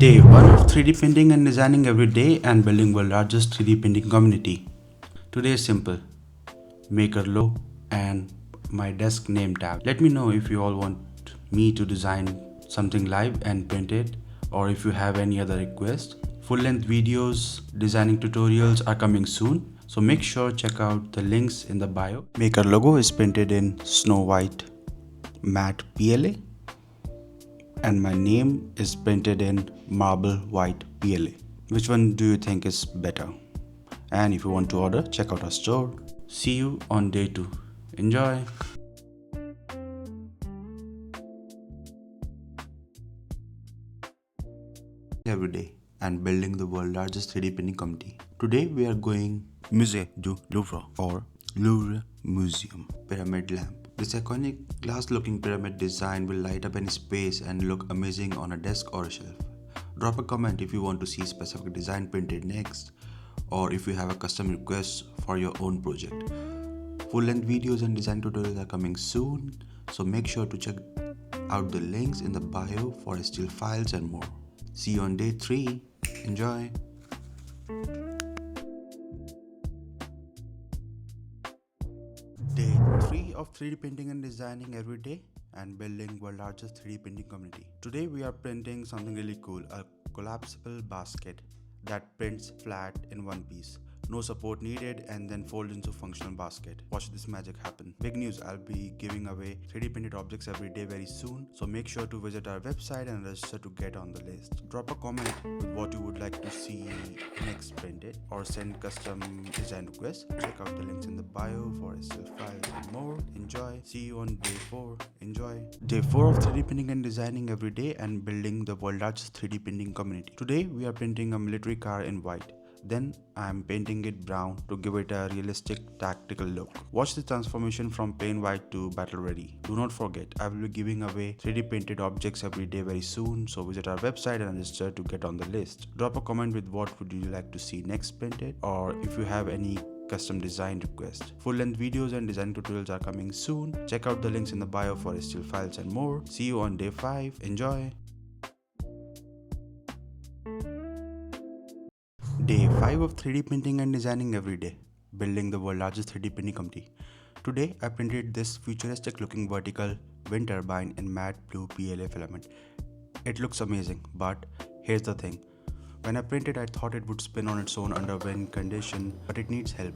Day 1 of 3D printing and designing every day and building world's largest 3D printing community. Today is simple. Make a logo and my desk name tag. Let me know if you all want me to design something live and print it, or if you have any other request. Full-length videos, designing tutorials are coming soon, so make sure check out the links in the bio. Maker logo is printed in Snow White matte PLA and my name is printed in marble white PLA. Which one do you think is better? And if you want to order, check out our store. See you on day 2. Enjoy! Every day and building the world's largest 3D printing community. Today we are going Musée du Louvre or Louvre Museum pyramid lamp. This iconic glass-looking pyramid design will light up any space and look amazing on a desk or a shelf. Drop a comment if you want to see specific design printed next, or if you have a custom request for your own project. Full-length videos and design tutorials are coming soon, so make sure to check out the links in the bio for still files and more. See you on day 3. Enjoy! Day 3 of 3D printing and designing every day and building world's largest 3D printing community. Today we are printing something really cool, a collapsible basket that prints flat in one piece. No support needed and then folds into functional basket. Watch this magic happen. Big news, I'll be giving away 3D printed objects every day very soon, so make sure to visit our website and register to get on the list. Drop a comment with what you would like to see next printed or send custom design requests. Check out the links in the bio for still files and more. Enjoy. See you on day 4. Enjoy. Day 4 of 3D printing and designing every day and building the world's largest 3D printing community. Today we are printing a military car in white. Then I am painting it brown to give it a realistic tactical look. Watch the transformation from plain white to battle ready. Do not forget, I will be giving away 3D printed objects every day very soon, so visit our website and register to get on the list. Drop a comment with what would you like to see next printed, or if you have any custom design request. Full-length videos and design tutorials are coming soon. Check out the links in the bio for still files and more. See you on day 5. Enjoy! Day 5 of 3D printing and designing every day, building the world's largest 3D printing community. Today I printed this futuristic looking vertical wind turbine in matte blue PLA filament. It looks amazing, but here's the thing. When I printed, I thought it would spin on its own under wind condition, but it needs help,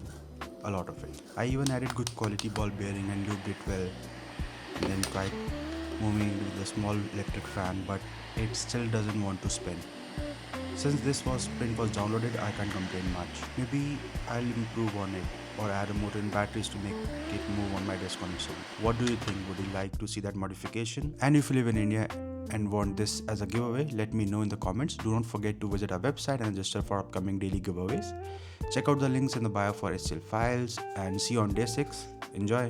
a lot of it. I even added good quality ball bearing and lubed it well, and then tried moving it with a small electric fan, but it still doesn't want to spin. Since this print was downloaded, I can't complain much. Maybe I'll improve on it or add a motor and batteries to make it move on my desk on its own. What do you think? Would you like to see that modification? And if you live in India and want this as a giveaway, let me know in the comments. Do not forget to visit our website and register for upcoming daily giveaways. Check out the links in the bio for still files and see you on day 6. Enjoy!